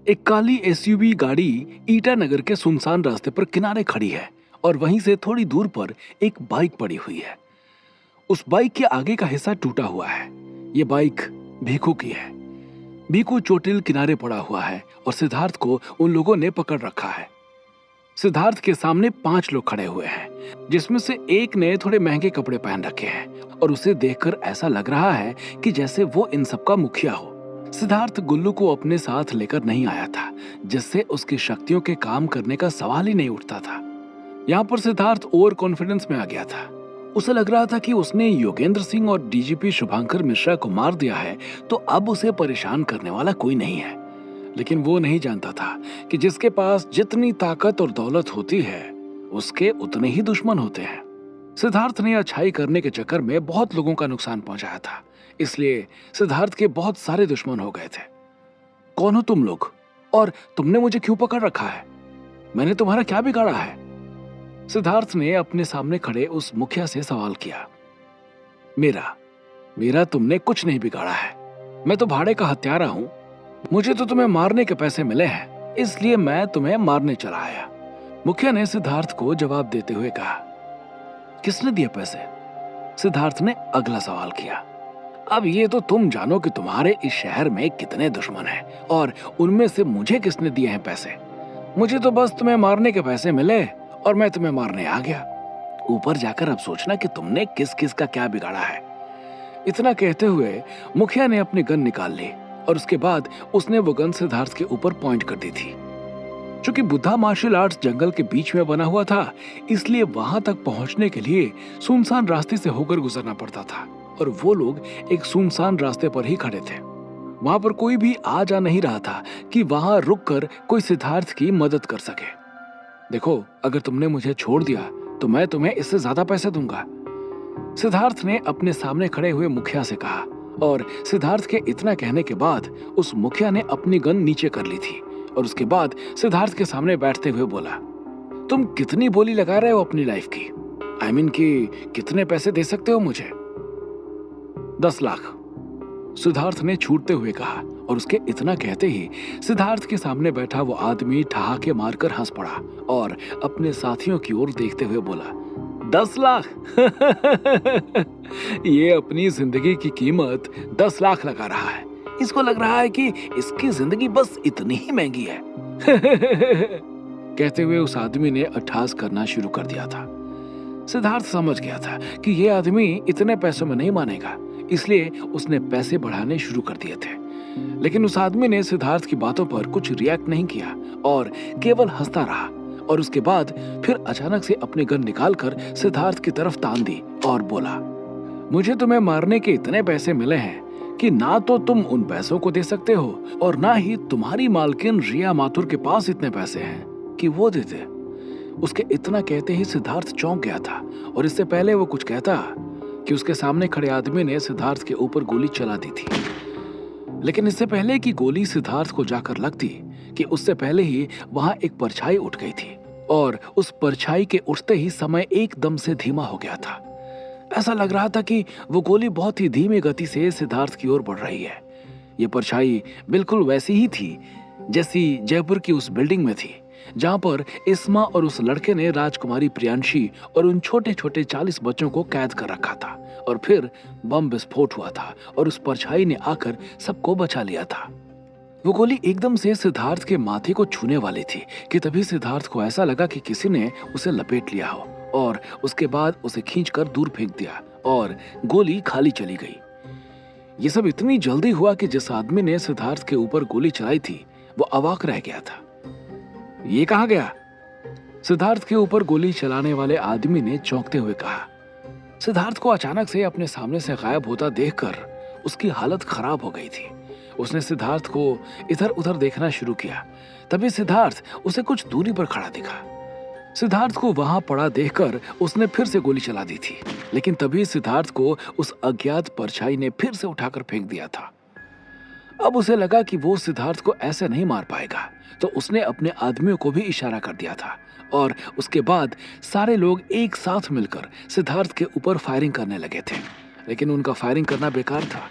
एक काली एसयूवी गाड़ी ईटानगर के सुनसान रास्ते पर किनारे खड़ी है और वहीं से थोड़ी दूर पर एक बाइक पड़ी हुई है। उस बाइक के आगे का हिस्सा टूटा हुआ है। ये बाइक भीखू की है। भीखू चोटिल किनारे पड़ा हुआ है और सिद्धार्थ को उन लोगों ने पकड़ रखा है। सिद्धार्थ के सामने 5 लोग खड़े हुए हैं, जिसमें से एक ने थोड़े महंगे कपड़े पहन रखे हैं और उसे देखकर ऐसा लग रहा है कि जैसे वो इन सबका मुखिया हो। सिद्धार्थ गुल्लू को अपने साथ लेकर नहीं आया था, जिससे उसकी शक्तियों के काम करने का सवाल ही नहीं उठता था। यहाँ पर सिद्धार्थ ओवर कॉन्फिडेंस में आ गया था। उसे लग रहा था कि उसने योगेंद्र सिंह और डीजीपी शुभांकर मिश्रा को मार दिया है तो अब उसे परेशान करने वाला कोई नहीं है। लेकिन वो नहीं जानता था कि जिसके पास जितनी ताकत और दौलत होती है उसके उतने ही दुश्मन होते हैं। सिद्धार्थ ने अच्छाई करने के चक्कर में बहुत लोगों का नुकसान पहुंचाया था, इसलिए सिद्धार्थ के बहुत सारे दुश्मन हो गए थे। कौन हो तुम लोग और तुमने मुझे क्यों पकड़ रखा है? मैंने तुम्हारा क्या बिगाड़ा है? सिद्धार्थ ने अपने सामने खड़े उस मुखिया से सवाल किया। मेरा तुमने कुछ नहीं बिगाड़ा है। मैं तो भाड़े का हत्यारा हूं। मुझे तो तुम्हें मारने के पैसे मिले हैं, इसलिए मैं तुम्हें मारने चला आया। मुखिया ने सिद्धार्थ को जवाब देते हुए कहा। किसने दिए पैसे? सिद्धार्थ ने अगला सवाल किया। अब ये तो तुम जानो कि तुम्हारे इस शहर में कितने दुश्मन हैं और उनमें से मुझे किसने दिए हैं पैसे। मुझे तो बस तुम्हें मारने के पैसे मिले और मैं तुम्हें मारने आ गया। ऊपर जाकर अब सोचना कि तुमने किस किस का क्या बिगाड़ा है। इतना कहते हुए मुखिया ने अपनी गन निकाल ली और उसके बाद उसने वो गन सिद्धार्थ के ऊपर पॉइंट कर दी थी। चूंकि बुद्धा मार्शल आर्ट्स जंगल के बीच में बना हुआ था, इसलिए वहां तक पहुंचने के लिए सुनसान रास्ते से होकर गुजरना पड़ता था और वो लोग एक सुनसान रास्ते पर ही खड़े थे। वहां पर कोई भी आ जा नहीं रहा था कि वहां रुककर कोई सिद्धार्थ की मदद कर सके। देखो, अगर तुमने मुझे छोड़ दिया तो मैं तुम्हें इससे ज्यादा पैसे दूंगा, सिद्धार्थ ने अपने सामने खड़े हुए मुखिया से कहा। और सिद्धार्थ के इतना कहने के बाद उस मुखिया ने अपनी गन नीचे कर ली थी और उसके बाद सिद्धार्थ के सामने बैठते हुए बोला, तुम कितनी बोली लगा रहे हो अपनी लाइफ की? आई मीन कि कितने पैसे दे सकते हो मुझे? 10 लाख, सिद्धार्थ ने छूटते हुए कहा। और उसके इतना कहते ही सिद्धार्थ के सामने बैठा वो आदमी ठहाके मारकर हंस पड़ा और अपने साथियों की ओर देखते हुए बोला, 10 लाख? ये अपनी जिंदगी की कीमत 10 लाख लगा रहा है। इसको लग रहा है कि इसकी जिंदगी बस इतनी ही महंगी है। कहते हुए उस आदमी ने अट्ठास करना शुरू कर दिया था। सिद्धार्थ समझ गया था कि यह आदमी इतने पैसों में नहीं मानेगा, इसलिए उसने पैसे बढ़ाने शुरू कर दिए थे। लेकिन उस आदमी ने सिद्धार्थ की बातों पर कुछ रिएक्ट नहीं किया और केवल हंसता रहा। और उसके बाद फिर अचानक से अपनी गन निकालकर सिद्धार्थ की तरफ तान दी और बोला, मुझे तुम्हें मारने के इतने पैसे मिले हैं कि ना तो तुम उन पैसों को दे सकते हो और ना ही तुम्हारी मालकिन रिया माथुर के पास इतने पैसे हैं कि वो देते। उसके इतना कहते ही सिद्धार्थ चौंक गया था और इससे पहले वो कुछ कहता कि उसके सामने खड़े आदमी ने सिद्धार्थ के ऊपर गोली चला दी थी। लेकिन इससे पहले कि गोली सिद्धार्थ को जाकर लगती कि उससे पहले ही वहां एक परछाई उठ गई थी और उस परछाई के उठते ही समय एकदम से धीमा हो गया था। ऐसा लग रहा था कि वो गोली बहुत ही धीमी गति से सिद्धार्थ की ओर बढ़ रही है। ये परछाई बिल्कुल वैसी ही थी जैसी जयपुर की उस बिल्डिंग में थी जहां पर इस्मा और उस लड़के ने राजकुमारी प्रियांशी और उन छोटे छोटे 40 बच्चों को कैद कर रखा था और फिर बम विस्फोट हुआ था और उस परछाई ने आकर सबको बचा लिया था। वो गोली एकदम से सिद्धार्थ के माथे को छूने वाली थी कि तभी सिद्धार्थ को ऐसा लगा कि किसी ने उसे लपेट लिया हो और उसके बाद उसे खींचकर दूर फेंक दिया और गोली खाली चली गई। ये सब इतनी जल्दी हुआ कि जिस आदमी ने सिद्धार्थ के ऊपर गोली चलाई थी वो अवाक रह गया था। ये कहाँ गया? सिद्धार्थ के ऊपर गोली चलाने वाले आदमी ने चौंकते हुए कहा। सिद्धार्थ को अचानक से अपने सामने से गायब होता देखकर उसकी हालत खराब हो गई थी। उसने सिद्धार्थ को इधर उधर देखना शुरू किया। तभी सिद्धार्थ उसे कुछ दूरी पर खड़ा दिखा। सिद्धार्थ को वहां पड़ा देखकर उसने फिर से गोली चला दी थी, लेकिन तभी सिद्धार्थ को उस अज्ञात परछाई ने फिर से उठाकर फेंक दिया था। अब उसे लगा कि वो सिद्धार्थ को ऐसे नहीं मार पाएगा, तो उसने अपने आदमियों को भी इशारा कर दिया था और उसके बाद सारे लोग एक साथ मिलकर सिद्धार्थ के ऊपर फायरिंग करने लगे थे। लेकिन उनका फायरिंग करना बेकार था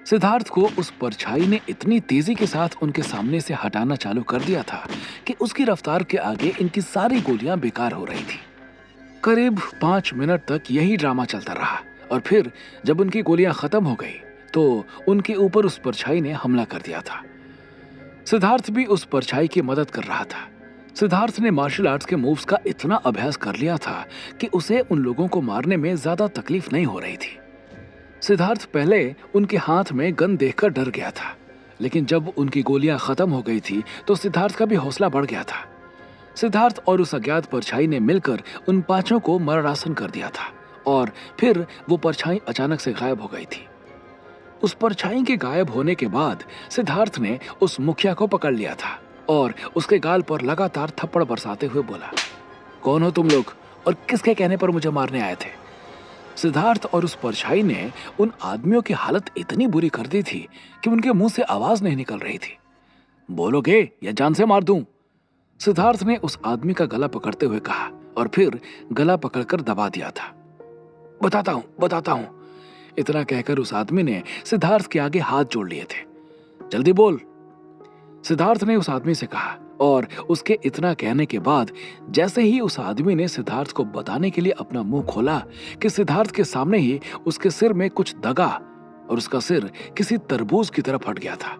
सिद्धार्थ को उस परछाई ने इतनी तेजी के साथ उनके सामने से हटाना चालू कर दिया था कि उसकी रफ्तार के आगे इनकी सारी गोलियां बेकार हो रही थी। करीब 5 मिनट तक यही ड्रामा चलता रहा और फिर जब उनकी गोलियां खत्म हो गई तो उनके ऊपर उस परछाई ने हमला कर दिया था। सिद्धार्थ भी उस परछाई की मदद कर रहा था। सिद्धार्थ ने मार्शल आर्ट्स के मूव्स का इतना अभ्यास कर लिया था कि उसे उन लोगों को मारने में ज्यादा तकलीफ नहीं हो रही थी। सिद्धार्थ पहले उनके हाथ में गन देखकर डर गया था, लेकिन जब उनकी गोलियां खत्म हो गई थी तो सिद्धार्थ का भी हौसला बढ़ गया था। सिद्धार्थ और उस अज्ञात परछाई ने मिलकर उन पांचों को मरणासन कर दिया था और फिर वो परछाई अचानक से गायब हो गई थी। उस परछाई के गायब होने के बाद सिद्धार्थ ने उस मुखिया को पकड़ लिया था और उसके गाल पर लगातार थप्पड़ बरसाते हुए बोला, कौन हो तुम लोग और किसके कहने पर मुझे मारने आए थे? सिद्धार्थ और उस परछाई ने उन आदमियों की हालत इतनी बुरी कर दी थी कि उनके मुंह से आवाज नहीं निकल रही थी। बोलोगे या जान से मार दूं? सिद्धार्थ ने उस आदमी का गला पकड़ते हुए कहा और फिर गला पकड़कर दबा दिया था। बताता हूं। इतना कहकर उस आदमी ने सिद्धार्थ के आगे हाथ जोड़ लिए थे। जल्दी बोल, सिद्धार्थ ने उस आदमी से कहा और उसके इतना कहने के बाद जैसे ही उस आदमी ने सिद्धार्थ को बताने के लिए अपना मुंह खोला कि सिद्धार्थ के सामने ही उसके सिर में कुछ दगा और उसका सिर किसी तरबूज की तरह फट गया था।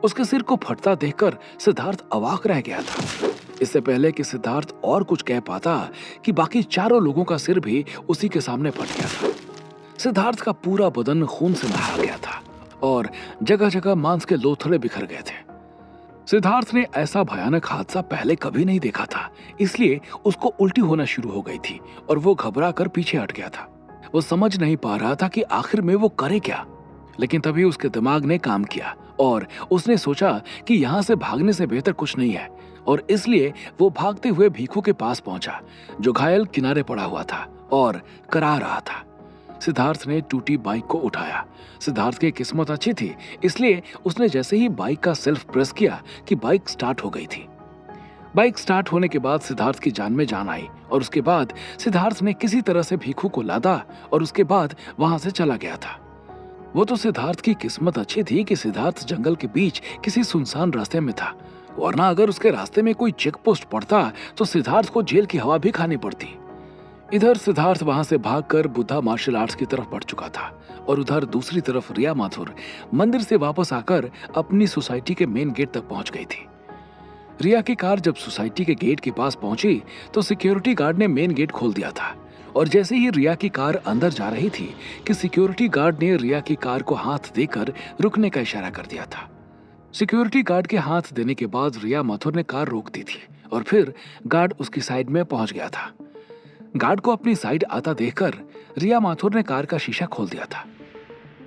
उसके सिर को फटता देखकर सिद्धार्थ अवाक रह गया था। इससे पहले कि सिद्धार्थ और कुछ कह पाता कि बाकी चारों लोगों का सिर भी उसी के सामने फट गया था। सिद्धार्थ का पूरा बदन खून से नहा गया था और जगह जगह मांस के लोथड़े बिखर गए थे। सिद्धार्थ ने ऐसा भयानक हादसा पहले कभी नहीं देखा था, इसलिए उसको उल्टी होना शुरू हो गई थी और वो घबरा कर पीछे हट गया था। वो समझ नहीं पा रहा था कि आखिर में वो करे क्या, लेकिन तभी उसके दिमाग ने काम किया और उसने सोचा कि यहाँ से भागने से बेहतर कुछ नहीं है और इसलिए वो भागते हुए भीखू के पास पहुंचा जो घायल किनारे पड़ा हुआ था और करा रहा था। सिद्धार्थ ने टूटी बाइक को उठाया। सिद्धार्थ की किस्मत अच्छी थी, इसलिए उसने जैसे ही बाइक का सेल्फ प्रेस किया कि बाइक स्टार्ट हो गई थी। बाइक स्टार्ट होने के बाद सिद्धार्थ की जान में जान आई और उसके बाद सिद्धार्थ ने किसी तरह से भीखू को लादा और उसके बाद वहां से चला गया था। वो तो सिद्धार्थ की किस्मत अच्छी थी कि सिद्धार्थ जंगल के बीच किसी सुनसान रास्ते में था, वरना अगर उसके रास्ते में कोई चेक पोस्ट पड़ता तो सिद्धार्थ को जेल की हवा भी खानी पड़ती। इधर सिद्धार्थ वहां से भागकर बुद्धा मार्शल आर्ट्स की तरफ बढ़ चुका था और उधर दूसरी तरफ रिया माथुर मंदिर से वापस आकर अपनी सोसाइटी के मेन गेट तक पहुंच गई थी। रिया की कार जब सोसाइटी के गेट के पास पहुंची तो सिक्योरिटी गार्ड ने मेन गेट खोल दिया था और जैसे ही रिया की कार अंदर जा रही थी कि सिक्योरिटी गार्ड ने रिया की कार को हाथ देकर रुकने का इशारा कर दिया था। सिक्योरिटी गार्ड के हाथ देने के बाद रिया माथुर ने कार रोक दी थी और फिर गार्ड उसकी साइड में पहुंच गया था। गार्ड को अपनी साइड आता देखकर रिया माथुर ने कार का शीशा खोल दिया था।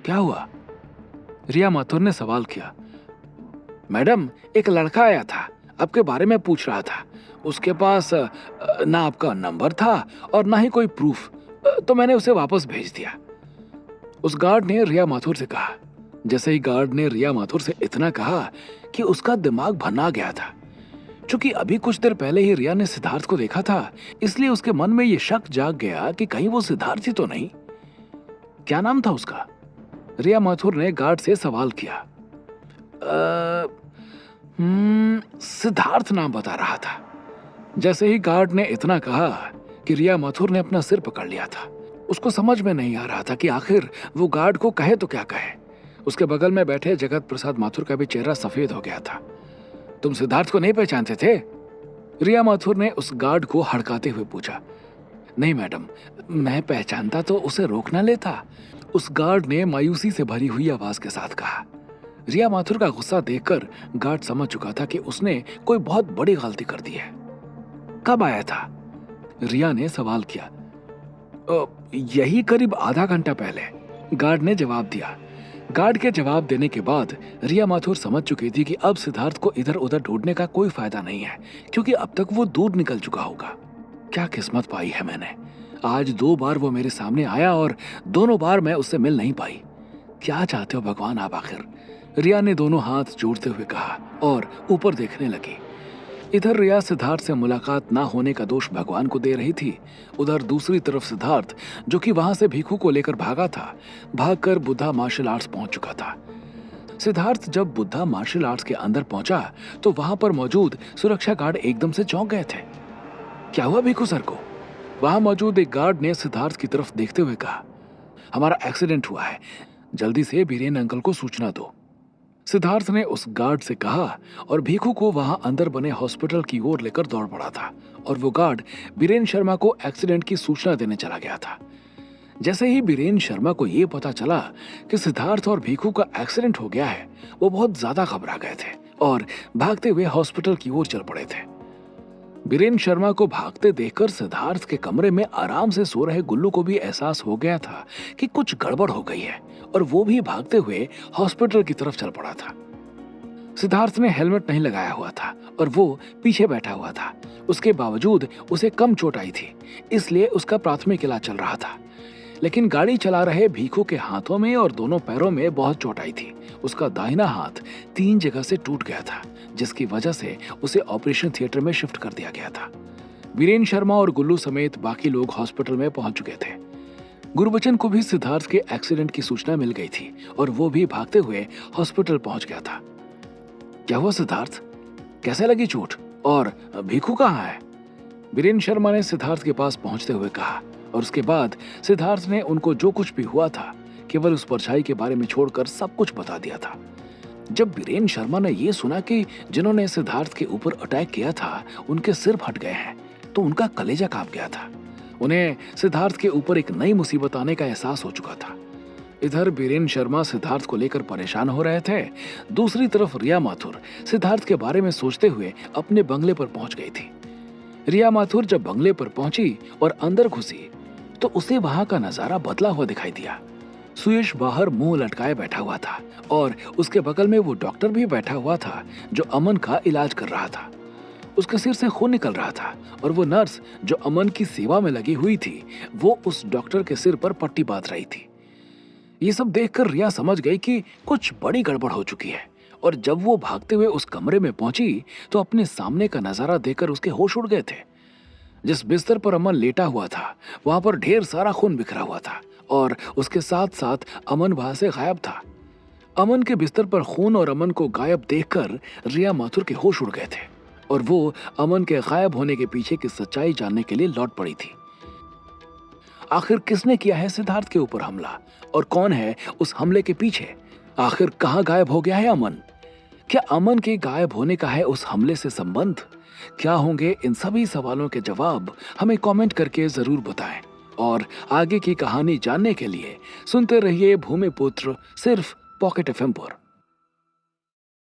क्या हुआ? रिया माथुर ने सवाल किया। मैडम, एक लड़का आया था, आपके बारे में पूछ रहा था। उसके पास ना आपका नंबर था और ना ही कोई प्रूफ, तो मैंने उसे वापस भेज दिया, उस गार्ड ने रिया माथुर से कहा। जैसे ही गार्ड ने रिया माथुर से इतना कहा कि उसका दिमाग भन्ना गया था। चूंकि अभी कुछ देर पहले ही रिया ने सिद्धार्थ को देखा था, इसलिए उसके मन में यह शक जाग गया कि कहीं वो सिद्धार्थ ही तो नहीं। क्या नाम था उसका? रिया माथुर ने गार्ड से सवाल किया। सिद्धार्थ नाम बता रहा था। जैसे ही गार्ड ने इतना कहा कि रिया माथुर ने अपना सिर पकड़ लिया था। उसको समझ में नहीं आ रहा था कि आखिर वो गार्ड को कहे तो क्या कहे। उसके बगल में बैठे जगत प्रसाद माथुर का भी चेहरा सफेद हो गया था। तुम सिद्धार्थ को नहीं पहचानते थे? रिया माथुर ने उस गार्ड को हड़काते हुए पूछा। नहीं मैडम, मैं पहचानता तो उसे रोक ना लेता, उस गार्ड ने मायूसी से भरी हुई आवाज के साथ कहा। रिया माथुर का गुस्सा देखकर गार्ड समझ चुका था कि उसने कोई बहुत बड़ी गलती कर दी है। कब आया था? रिया ने सवाल किया। यही करीब आधा घंटा पहले, गार्ड ने जवाब दिया। गार्ड के जवाब देने के बाद रिया माथुर समझ चुकी थी कि अब सिद्धार्थ को इधर उधर ढूंढने का कोई फायदा नहीं है, क्योंकि अब तक वो दूर निकल चुका होगा। क्या किस्मत पाई है मैंने, आज 2 बार वो मेरे सामने आया और दोनों बार मैं उससे मिल नहीं पाई। क्या चाहते हो भगवान आप आखिर? रिया ने दोनों हाथ जोड़ते हुए कहा और ऊपर देखने लगी। इधर रिया सिद्धार्थ से मुलाकात ना होने का दोष भगवान को दे रही थी, उधर दूसरी तरफ सिद्धार्थ, जो कि वहां से भीखू को लेकर भागा था, भागकर बुद्धा मार्शल आर्ट्स पहुंच चुका था सिद्धार्थ जब बुद्धा मार्शल आर्ट्स के अंदर पहुंचा तो वहां पर मौजूद सुरक्षा गार्ड एकदम से चौंक गए थे। क्या हुआ भिखू सर को? वहां मौजूद एक गार्ड ने सिद्धार्थ की तरफ देखते हुए कहा, हमारा एक्सीडेंट हुआ है, जल्दी से बीरेन अंकल को सूचना दो। सिद्धार्थ ने उस गार्ड से कहा और भीखू को वहां अंदर बने हॉस्पिटल की ओर लेकर दौड़ पड़ा था और वो गार्ड बीरेन शर्मा को एक्सीडेंट की सूचना देने चला गया था। जैसे ही बीरेन शर्मा को यह पता चला कि सिद्धार्थ और भीखू का एक्सीडेंट हो गया है, वो बहुत ज्यादा घबरा गए थे और भागते हुए हॉस्पिटल की ओर चल पड़े थे। बीरेन शर्मा को भागते देखकर सिद्धार्थ के कमरे में आराम से सो रहे गुल्लू को भी एहसास हो गया था कि कुछ गड़बड़ हो गई है और वो भी भागते हुए हॉस्पिटल की तरफ चल पड़ा था। सिद्धार्थ ने हेलमेट नहीं लगाया हुआ था और वो पीछे बैठा हुआ था। उसके बावजूद उसे कम चोट आई थी, इसलिए उसका प्राथमिक इलाज चल रहा था। लेकिन गाड़ी चला रहे भीखू के हाथों में और दोनों पैरों में बहुत चोट आई थी। उसका दाहिना हाथ 3 जगह से टूट गया था, जिसकी वजह से उसे ऑपरेशन थिएटर में शिफ्ट कर दिया गया था। वीरेन शर्मा और गुल्लू समेत बाकी लोग हॉस्पिटल में पहुंच चुके थे। गुरबचन को भी सिद्धार्थ के एक्सीडेंट की सूचना मिल गई थी और वो भी भागते हुए हॉस्पिटल पहुंच गया था। क्या हुआ सिद्धार्थ? कैसे लगी चोट? और भीखू कहाँ है? वीरेन शर्मा ने सिद्धार्थ के पास पहुंचते हुए कहा और उसके बाद सिद्धार्थ ने उनको जो कुछ भी हुआ था केवल उस परछाई के बारे में छोड़कर सब कुछ बता दिया था। जब वीरेन शर्मा ने यह सुना कि जिन्होंने सिद्धार्थ के ऊपर अटैक किया था उनके सिर फट गए हैं, तो उनका कलेजा कांप गया था। उन्हें सिद्धार्थ के ऊपर एक नई मुसीबत आने का एहसास हो चुका था। इधर वीरेन शर्मा सिद्धार्थ को लेकर परेशान हो रहे थे, दूसरी तरफ रिया माथुर सिद्धार्थ के बारे में सोचते हुए अपने बंगले पर पहुंच गई थी। रिया माथुर जब बंगले पर पहुंची और अंदर घुसी तो उसे वहां का नजारा बदला हुआ दिखाई दिया। सुयश बाहर मुंह लटकाए बैठा हुआ था और उसके बगल में वो डॉक्टर भी बैठा हुआ था जो अमन का इलाज कर रहा था। उसके सिर से खून निकल रहा था और वो नर्स जो अमन की सेवा में लगी हुई थी वो उस डॉक्टर के सिर पर पट्टी बांध रही थी। ये सब देखकर रिया समझ गई कि कुछ बड़ी गड़बड़ हो चुकी है और जब वो भागते हुए उस कमरे में पहुंची तो अपने सामने का नजारा देखकर उसके होश उड़ गए थे। जिस बिस्तर पर अमन लेटा हुआ था वहां पर ढेर सारा खून बिखरा हुआ था और उसके साथ साथ अमन वहां से गायब था। अमन के बिस्तर पर खून और अमन को गायब देखकर रिया माथुर के होश उड़ गए थे और वो अमन के गायब होने के पीछे की सच्चाई जानने के लिए लौट पड़ी थी। आखिर किसने किया है सिद्धार्थ के ऊपर हमला और कौन है उस हमले के पीछे? आखिर कहां गायब हो गया है अमन? क्या अमन के गायब होने का है उस हमले से संबंध? क्या होंगे इन सभी सवालों के जवाब? हमें कमेंट करके जरूर बताएं और आगे की कहानी जानने के लिए सुनते रहिए भूमिपुत्र सिर्फ पॉकेट एफएम पर।